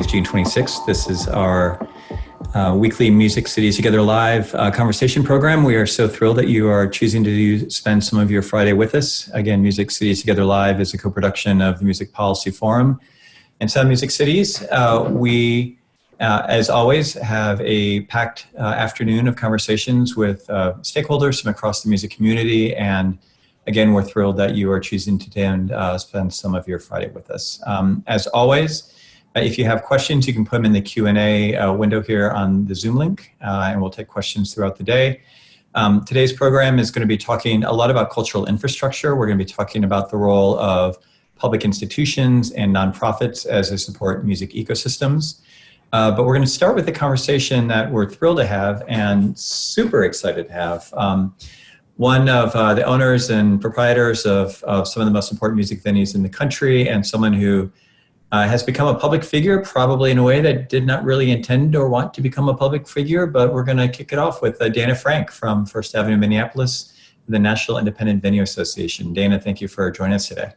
June 26th. This is our weekly Music Cities Together Live conversation program. We are so thrilled that you are choosing to spend some of your Friday with us. Again, Music Cities Together Live is a co-production of the Music Policy Forum and Sound Music Cities. We, as always, have a packed afternoon of conversations with stakeholders from across the music community. And again, we're thrilled that you are choosing to spend some of your Friday with us. As always, if you have questions, you can put them in the Q&A window here on the Zoom link, and we'll take questions throughout the day. Today's program is going to be talking a lot about cultural infrastructure. We're going to be talking about the role of public institutions and nonprofits as they support music ecosystems. But we're going to start with the conversation that we're thrilled to have and super excited to have. One of the owners and proprietors of some of the most important music venues in the country, and someone who has become a public figure, probably in a way that did not really intend or want to become a public figure, but we're going to kick it off with Dayna Frank from First Avenue, Minneapolis, the National Independent Venue Association. Dayna, thank you for joining us today.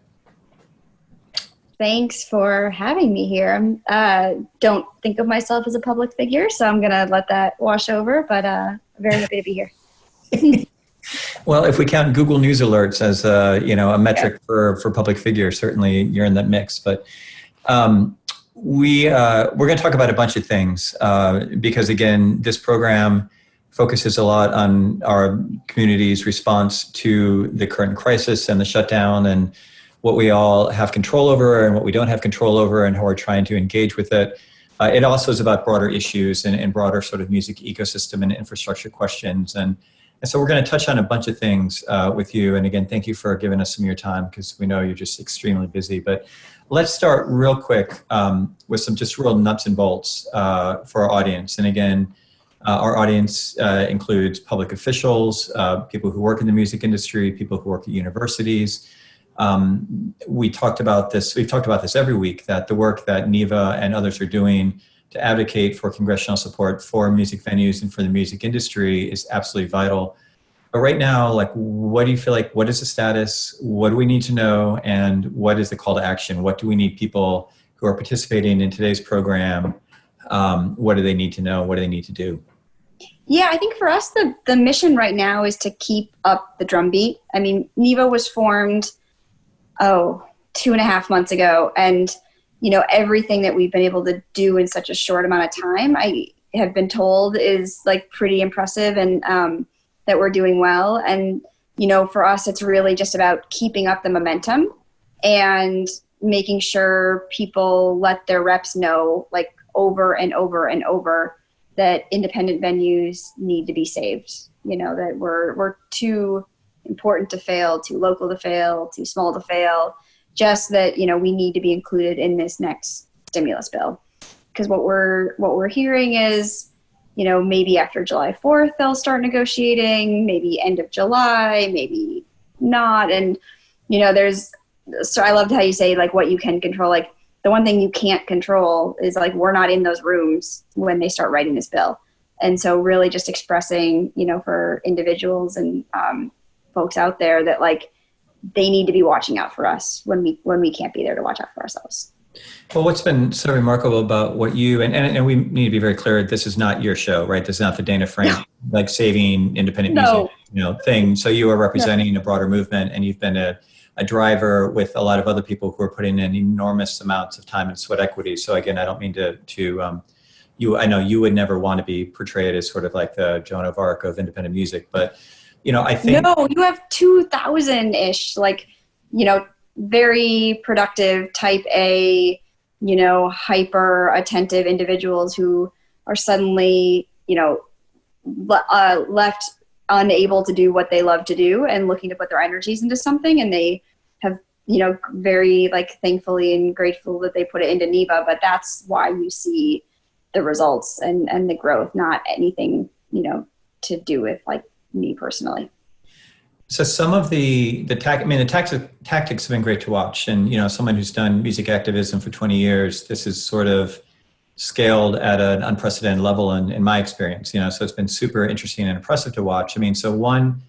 Thanks for having me here. I don't think of myself as a public figure, so I'm going to let that wash over, but very happy to be here. Well, if we count Google News alerts as a metric for public figures, certainly you're in that mix. But we're going to talk about a bunch of things because, again, this program focuses a lot on our community's response to the current crisis and the shutdown and what we all have control over and what we don't have control over and how we're trying to engage with it. It also is about broader issues and broader sort of music ecosystem and infrastructure questions. And so we're going to touch on a bunch of things with you. And again, thank you for giving us some of your time because we know you're just extremely busy. But let's start real quick with some just real nuts and bolts for our audience. And again, our audience includes public officials, people who work in the music industry, people who work at universities. We've talked about this every week, that the work that NEVA and others are doing to advocate for congressional support for music venues and for the music industry is absolutely vital. But right now, what do you feel like, what is the status? What do we need to know? And what is the call to action? What do we need people who are participating in today's program? What do they need to know? What do they need to do? Yeah, I think for us, the mission right now is to keep up the drumbeat. I mean, NEVA was formed, 2.5 months ago. And everything that we've been able to do in such a short amount of time, I have been told is pretty impressive and that we're doing well. And, for us, it's really just about keeping up the momentum and making sure people let their reps know over and over and over that independent venues need to be saved. That we're too important to fail, too local to fail, too small to fail. Just that, we need to be included in this next stimulus bill. Because what we're hearing is, maybe after July 4th, they'll start negotiating, maybe end of July, maybe not. And, so I loved how you say, what you can control. The one thing you can't control is, we're not in those rooms when they start writing this bill. And so really just expressing, for individuals and folks out there that, they need to be watching out for us when we can't be there to watch out for ourselves. Well, what's been so remarkable about what you, and we need to be very clear, this is not your show, right? This is not the Dayna Frank, saving independent music, thing. So you are representing a broader movement, and you've been a driver with a lot of other people who are putting in enormous amounts of time and sweat equity. So again, I don't mean to I know you would never want to be portrayed as sort of like the Joan of Arc of independent music, but I think... No, you have 2,000-ish, very productive, type A, hyper attentive individuals who are suddenly, left unable to do what they love to do and looking to put their energies into something. And they have, very thankfully and grateful that they put it into NEVA, but that's why you see the results and the growth, not anything, to do with me personally. So some of the tactics have been great to watch. And, someone who's done music activism for 20 years, this is sort of scaled at an unprecedented level in my experience, so it's been super interesting and impressive to watch. So one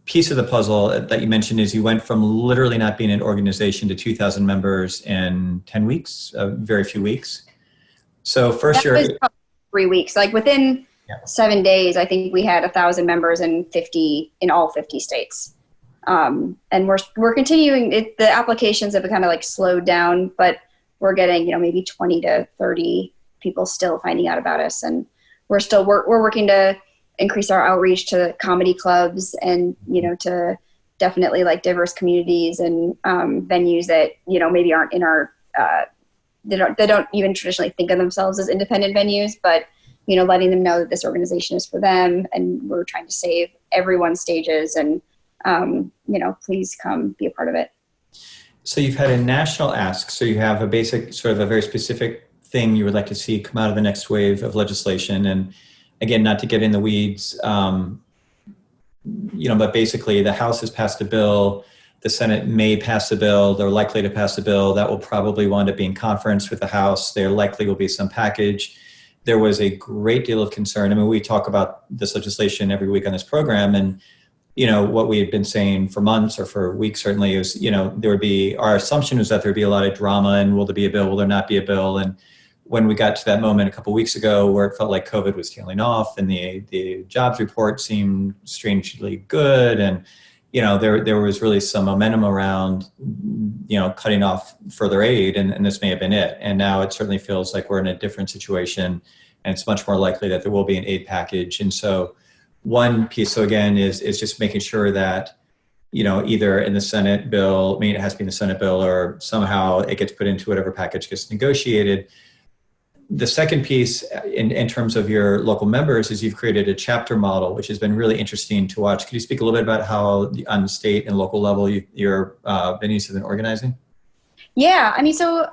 piece of the puzzle that you mentioned is you went from literally not being an organization to 2,000 members in 10 weeks, very few weeks. So first That was probably 3 weeks. Like within yeah. 7 days, I think we had 1,000 members in all 50 states. And we're continuing. The applications have kind of like slowed down, but we're getting maybe 20 to 30 people still finding out about us, and we're working to increase our outreach to comedy clubs and to definitely like diverse communities and venues that maybe aren't in our they don't even traditionally think of themselves as independent venues, but letting them know that this organization is for them, and we're trying to save everyone's stages, and please come be a part of it. So you've had a national ask. So you have a basic, sort of a very specific thing you would like to see come out of the next wave of legislation. And again, not to get in the weeds, but basically the House has passed a bill. The Senate may pass a bill. They're likely to pass a bill that will probably wind up being conferenced with the House. There likely will be some package. There was a great deal of concern. I mean, we talk about this legislation every week on this program, and what we had been saying for months or for weeks certainly is, there would be, our assumption was that there'd be a lot of drama and will there be a bill, will there not be a bill? And when we got to that moment a couple of weeks ago where it felt like COVID was tailing off and the jobs report seemed strangely good, and there was really some momentum around cutting off further aid, and this may have been it. And now it certainly feels like we're in a different situation, and it's much more likely that there will be an aid package. And so one piece, so again, is just making sure that either in the Senate bill, I mean, it has to be in the Senate bill, or somehow it gets put into whatever package gets negotiated. The second piece in terms of your local members is you've created a chapter model, which has been really interesting to watch. Could you speak a little bit about how on the state and local level your venues have been organizing? Yeah, I mean, so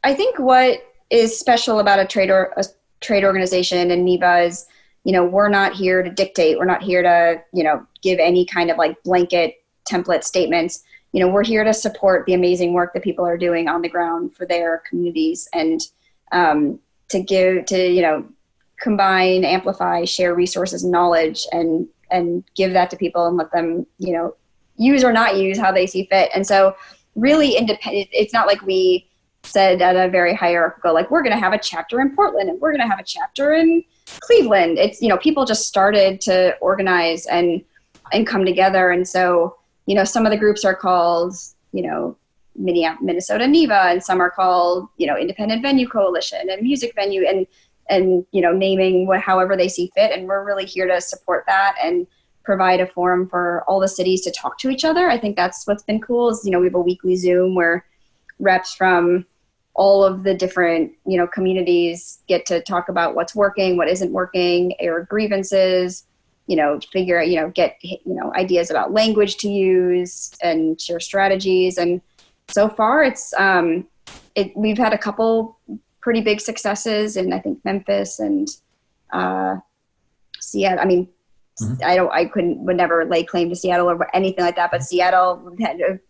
I think what is special about a trade organization and NEBA is, we're not here to dictate. We're not here to, give any kind of like blanket template statements. We're here to support the amazing work that people are doing on the ground for their communities, and to combine, amplify, share resources, knowledge, and give that to people and let them, use or not use how they see fit. And so really independent, it's not like we said at a very hierarchical, like we're going to have a chapter in Portland and we're going to have a chapter in Cleveland. It's, people just started to organize and come together. And so, some of the groups are called, Minnesota NEVA, and some are called, Independent Venue Coalition and Music Venue, and naming however they see fit. And we're really here to support that and provide a forum for all the cities to talk to each other. I think that's what's been cool is, we have a weekly Zoom where reps from all of the different, communities get to talk about what's working, what isn't working, air grievances, figure out, get, ideas about language to use and share strategies. And so far it's, we've had a couple pretty big successes in, I think, Memphis and Seattle. I mean, would never lay claim to Seattle or anything like that, but Seattle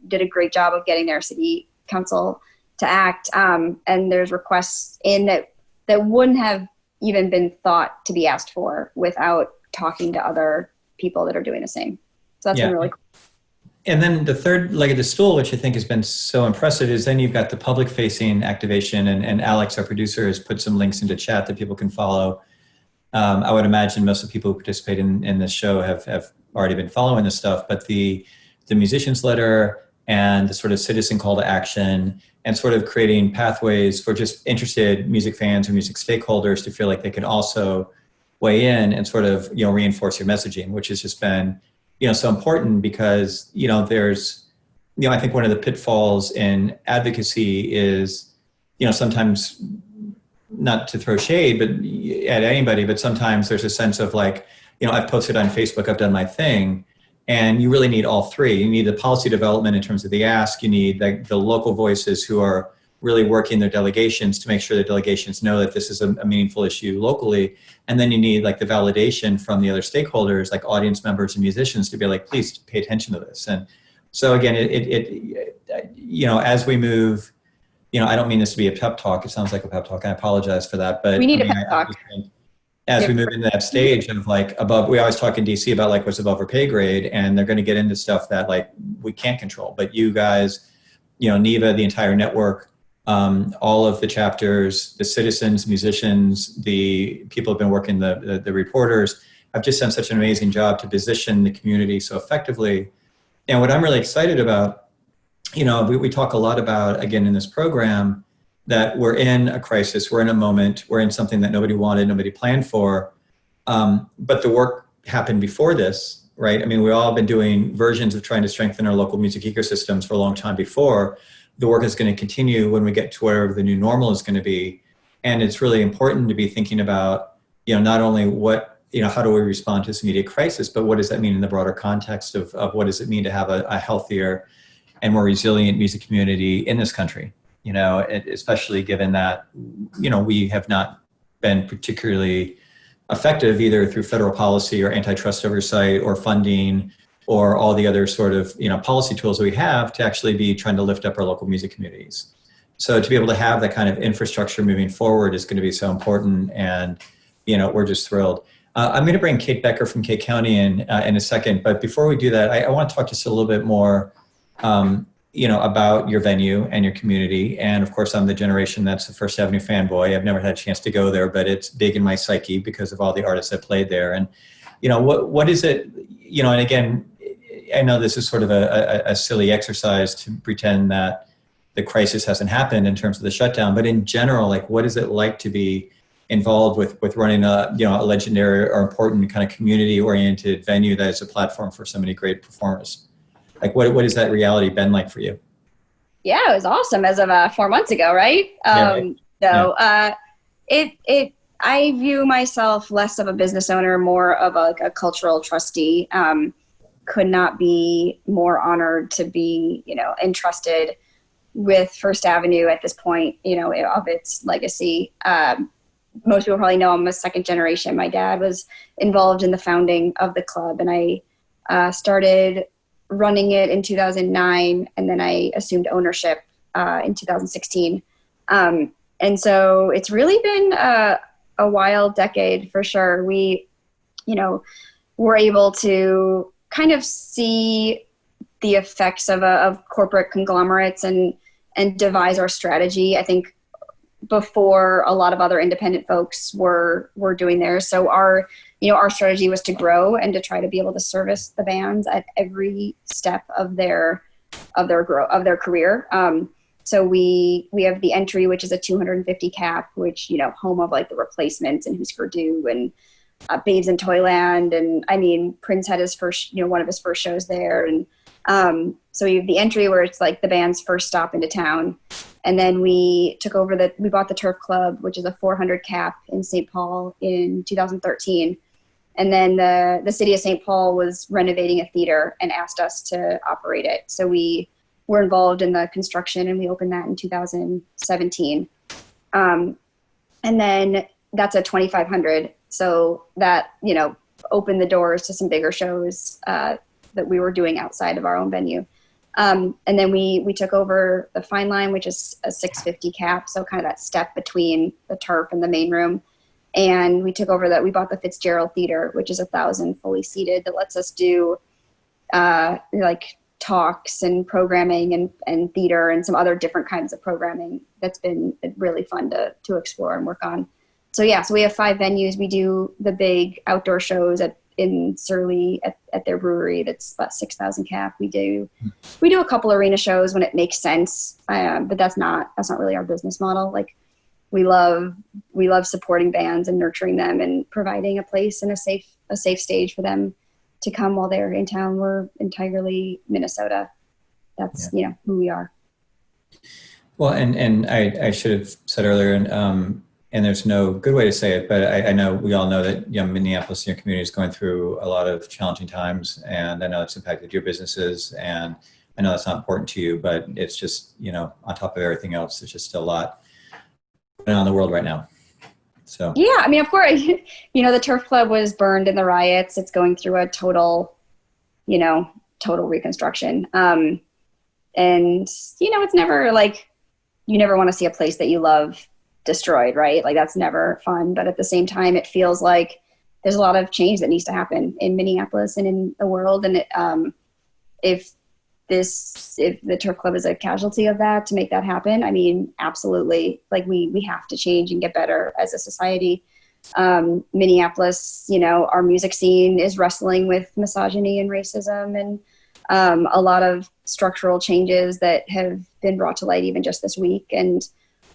did a great job of getting their city council to act. And there's requests in that wouldn't have even been thought to be asked for without talking to other people that are doing the same. So that's been really cool. And then the third leg of the stool, which I think has been so impressive, is then you've got the public facing activation, and Alex, our producer, has put some links into chat that people can follow. I would imagine most of the people who participate in this show have already been following this stuff, but the musician's letter and the sort of citizen call to action and sort of creating pathways for just interested music fans or music stakeholders to feel like they can also weigh in and sort of, reinforce your messaging, which has just been, so important because, there's, I think one of the pitfalls in advocacy is, sometimes not to throw shade, but at anybody, but sometimes there's a sense of like, I've posted on Facebook, I've done my thing. And you really need all three. You need the policy development in terms of the ask. You need the local voices who are really working their delegations to make sure the delegations know that this is a meaningful issue locally. And then you need like the validation from the other stakeholders, like audience members and musicians, to be like, please pay attention to this. And so again, as we move, I don't mean this to be a pep talk. It sounds like a pep talk. I apologize for that. But we need a pep talk. As we move into that stage of like above, we always talk in DC about like what's above our pay grade, and they're going to get into stuff that like we can't control. But you guys, NEVA, the entire network, all of the chapters, the citizens, musicians, the people who've been working, the reporters, have just done such an amazing job to position the community so effectively. And what I'm really excited about, we talk a lot about, again, in this program, that we're in a crisis, we're in a moment, we're in something that nobody wanted, nobody planned for. But the work happened before this, right? I mean, we've all been doing versions of trying to strengthen our local music ecosystems for a long time before. The work is going to continue when we get to wherever the new normal is going to be. And it's really important to be thinking about, not only how do we respond to this immediate crisis, but what does that mean in the broader context of what does it mean to have a healthier and more resilient music community in this country? Especially given that, we have not been particularly effective either through federal policy or antitrust oversight or funding or all the other sort of, policy tools that we have to actually be trying to lift up our local music communities. So to be able to have that kind of infrastructure moving forward is going to be so important. And, we're just thrilled. I'm going to bring Kate Becker from Kate County in a second. But before we do that, I want to talk just a little bit more about your venue and your community. And of course, I'm the generation that's a First Avenue fanboy. I've never had a chance to go there, but it's big in my psyche because of all the artists that played there. And, what is it, and again, I know this is sort of a silly exercise to pretend that the crisis hasn't happened in terms of the shutdown, but in general, like, what is it like to be involved with running a legendary or important kind of community oriented venue that is a platform for so many great performers? Like, what has that reality been like for you? Yeah, it was awesome as of 4 months ago, right? I view myself less of a business owner, more of a cultural trustee. Could not be more honored to be, entrusted with First Avenue at this point, of its legacy. Most people probably know I'm a second generation. My dad was involved in the founding of the club, and I started running it in 2009, and then I assumed ownership in 2016. And so it's really been a wild decade for sure. We, were able to kind of see the effects of corporate conglomerates and devise our strategy, I think, before a lot of other independent folks were doing theirs. So our strategy was to grow and to try to be able to service the bands at every step of their career. So we have the entry, which is a 250 cap, which, home of like the Replacements and Husker Du and Babes in Toyland. And I mean, Prince had his first, one of his first shows there. And so we have the entry where it's like the band's first stop into town. And then we bought the Turf Club, which is a 400 cap in St. Paul in 2013. And then the city of St. Paul was renovating a theater and asked us to operate it. So we were involved in the construction, and we opened that in 2017. And then that's a 2,500. So that, opened the doors to some bigger shows that we were doing outside of our own venue. And then we took over the Fine Line, which is a 650 cap. So kind of that step between the turf and the main room. And we took over we bought the Fitzgerald Theater, which is 1,000 fully seated, that lets us do like talks and programming and theater and some other different kinds of programming. That's been really fun to explore and work on. So yeah, so we have 5 venues. We do the big outdoor shows in Surly at their brewery. That's about 6,000 cap. We do a couple arena shows when it makes sense, but that's not really our business model. Like, we love supporting bands and nurturing them and providing a place and a safe stage for them to come while they're in town. We're entirely Minnesota. That's who we are. Well, and I should have said earlier, and there's no good way to say it, but I know we all know that Minneapolis and your community is going through a lot of challenging times, and I know it's impacted your businesses, and I know that's not important to you, but it's just, on top of everything else, there's just a lot going on in the world right now. So yeah, I mean, of course, the Turf Club was burned in the riots. It's going through a total reconstruction. And it's never like, you never want to see a place that you love destroyed, right? Like, that's never fun. But at the same time, it feels like there's a lot of change that needs to happen in Minneapolis and in the world. And if if the turf club is a casualty of that, to make that happen, I mean, absolutely. Like we have to change and get better as a society. Minneapolis, you know, our music scene is wrestling with misogyny and racism, and a lot of structural changes that have been brought to light even just this week, and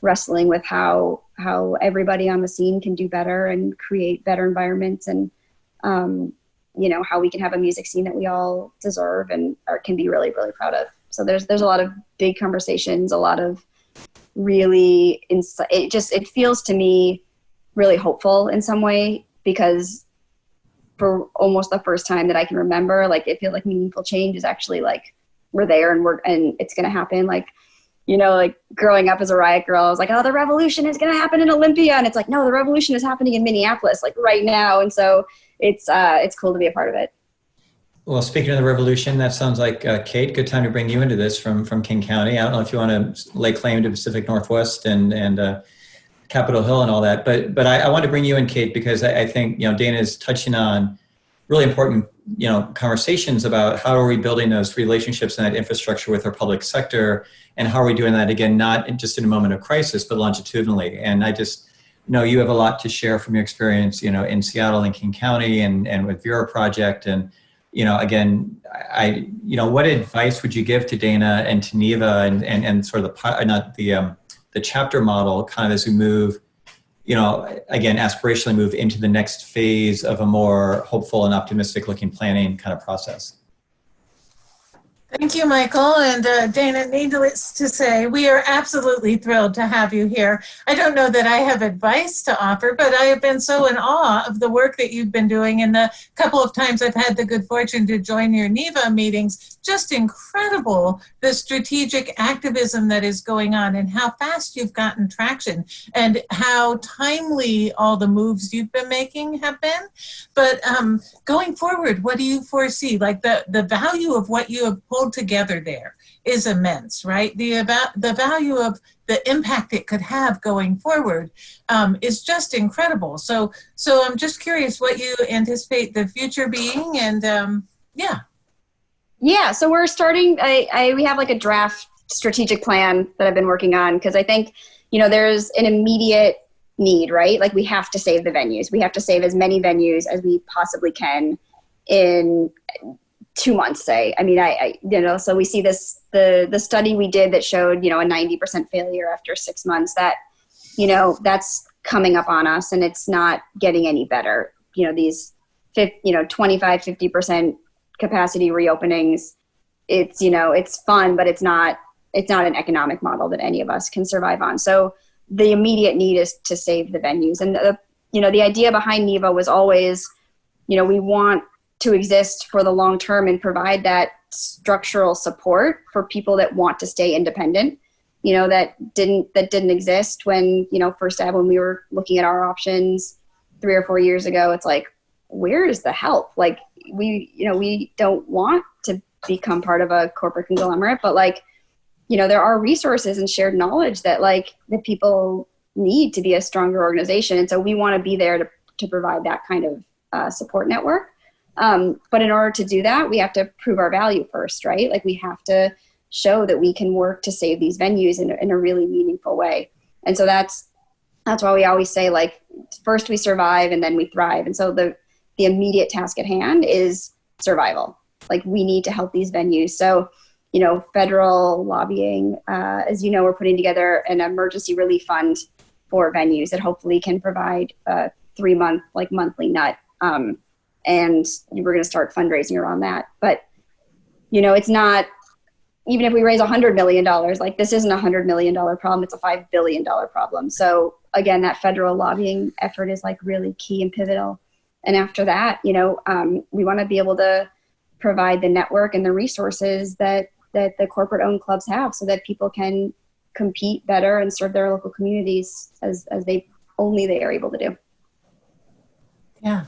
wrestling with how everybody on the scene can do better and create better environments, and you know, how we can have a music scene that we all deserve and can be really, really proud of. So there's a lot of big conversations, a lot of really it feels to me really hopeful in some way, because for almost the first time that I can remember, like, it feels like meaningful change is actually like we're there and it's going to happen. Like, you know, like growing up as a riot girl, I was like, oh, the revolution is going to happen in Olympia. And it's like, no, the revolution is happening in Minneapolis, like right now. And so it's cool to be a part of it. Well, speaking of the revolution, that sounds like, Kate, good time to bring you into this from King County. I don't know if you want to lay claim to Pacific Northwest and Capitol Hill and all that, but I want to bring you in, Kate, because I think, you know, Dayna is touching on really important, you know, conversations about how are we building those relationships and that infrastructure with our public sector, and how are we doing that, again, not just in a moment of crisis, but longitudinally. And I just know you have a lot to share from your experience, you know, in Seattle and King County and with Vera Project. And, you know, again, you know, what advice would you give to Dayna and to Neva and sort of the chapter model, kind of as we move, you know, again, aspirationally move into the next phase of a more hopeful and optimistic looking planning kind of process? Thank you, Michael. And Dayna, needless to say, we are absolutely thrilled to have you here. I don't know that I have advice to offer, but I have been so in awe of the work that you've been doing. And the couple of times I've had the good fortune to join your NEVA meetings, just incredible, the strategic activism that is going on and how fast you've gotten traction and how timely all the moves you've been making have been. But going forward, what do you foresee? Like the value of what you have pulled together there is immense, right? The value of the impact it could have going forward is just incredible. So I'm just curious what you anticipate the future being, and yeah. So we're starting. We have like a draft strategic plan that I've been working on, because I think, you know, there's an immediate need, right? Like, we have to save the venues. We have to save as many venues as we possibly can in 2 months, say. I mean, you know, so we see this, the study we did that showed, you know, a 90% failure after 6 months, that, you know, that's coming up on us, and it's not getting any better. You know, these 25, 50% capacity reopenings, it's, you know, it's fun, but it's not an economic model that any of us can survive on. So the immediate need is to save the venues. And the idea behind NEVA was always, you know, we want to exist for the long term and provide that structural support for people that want to stay independent, you know, that didn't exist when, you know, when we were looking at our options 3 or 4 years ago. It's like, where is the help? Like, we don't want to become part of a corporate conglomerate, but, like, you know, there are resources and shared knowledge that, like, that people need to be a stronger organization. And so we want to be there to provide that kind of support network. But in order to do that, we have to prove our value first, right? Like, we have to show that we can work to save these venues in a really meaningful way. And so that's why we always say, like, first we survive and then we thrive. And so the immediate task at hand is survival. Like, we need to help these venues. So, you know, federal lobbying, as you know, we're putting together an emergency relief fund for venues that hopefully can provide a 3-month, like, monthly nut. And we're going to start fundraising around that. But, you know, it's not, even if we raise $100 million, like, this isn't a $100 million problem, it's a $5 billion problem. So again, that federal lobbying effort is, like, really key and pivotal. And after that, you know, we want to be able to provide the network and the resources that the corporate owned clubs have, so that people can compete better and serve their local communities as they are able to do. Yeah.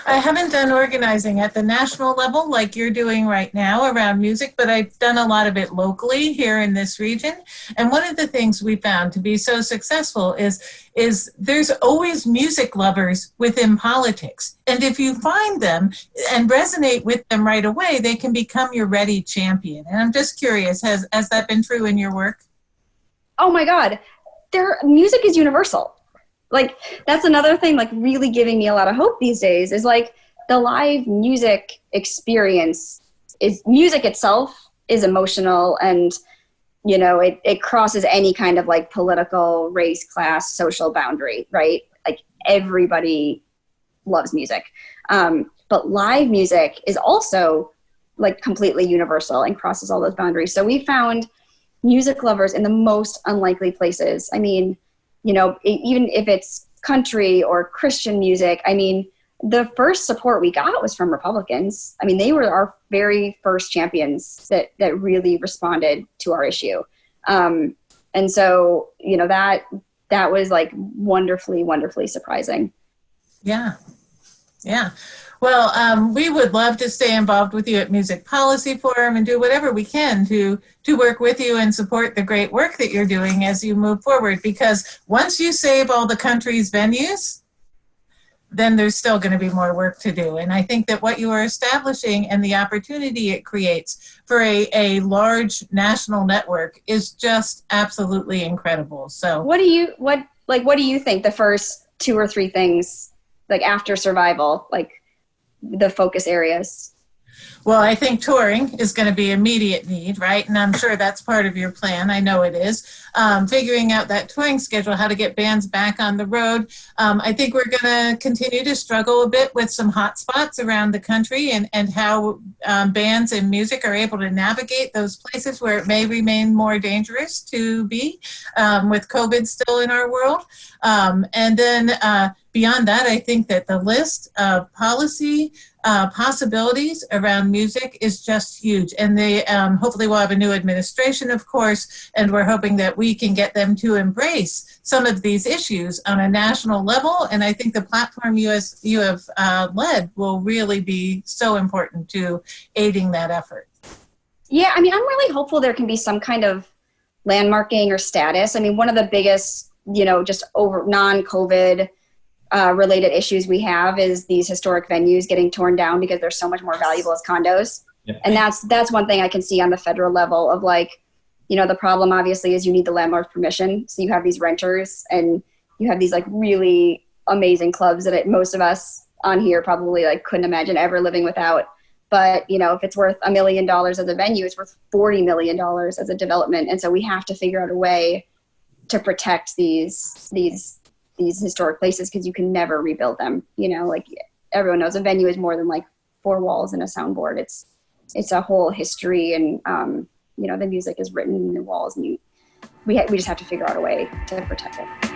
I haven't done organizing at the national level like you're doing right now around music, but I've done a lot of it locally here in this region. And one of the things we found to be so successful is there's always music lovers within politics. And if you find them and resonate with them right away, they can become your ready champion. And I'm just curious, has that been true in your work? Oh my God, their music is universal. Like, that's another thing, like, really giving me a lot of hope these days is, like, the live music experience is, music itself is emotional, and, you know, it crosses any kind of, like, political, race, class, social boundary, right? Like, everybody loves music. But live music is also, like, completely universal and crosses all those boundaries. So we found music lovers in the most unlikely places. I mean, you know, even if it's country or Christian music, I mean, the first support we got was from Republicans. I mean, they were our very first champions that really responded to our issue. And so, you know, that was like wonderfully, wonderfully surprising. Yeah. Yeah. Well, we would love to stay involved with you at Music Policy Forum and do whatever we can to work with you and support the great work that you're doing as you move forward. Because once you save all the country's venues, then there's still going to be more work to do. And I think that what you are establishing and the opportunity it creates for a large national network is just absolutely incredible. So what do you think the first 2 or 3 things, like after survival, like the focus areas? Well, I think touring is going to be immediate need, right? And I'm sure that's part of your plan. I know it is. Figuring out that touring schedule, how to get bands back on the road. I think we're going to continue to struggle a bit with some hot spots around the country and how bands and music are able to navigate those places where it may remain more dangerous to be with COVID still in our world. And then beyond that, I think that the list of policy possibilities around music is just huge. And they hopefully will have a new administration, of course, and we're hoping that we can get them to embrace some of these issues on a national level. And I think the platform you have led will really be so important to aiding that effort. Yeah, I mean, I'm really hopeful there can be some kind of landmarking or status. I mean, one of the biggest, you know, just over non-COVID related issues we have is these historic venues getting torn down because they're so much more valuable as condos. Yep. And that's one thing I can see on the federal level of, like, you know, the problem obviously is you need the landlord's permission. So you have these renters and you have these like really amazing clubs that most of us on here probably like couldn't imagine ever living without. But, you know, if it's worth $1 million as a venue, it's worth $40 million as a development. And so we have to figure out a way to protect these historic places, because you can never rebuild them. You know, like everyone knows, a venue is more than like 4 walls and a soundboard. It's a whole history, and you know, the music is written in the walls, and we just have to figure out a way to protect it.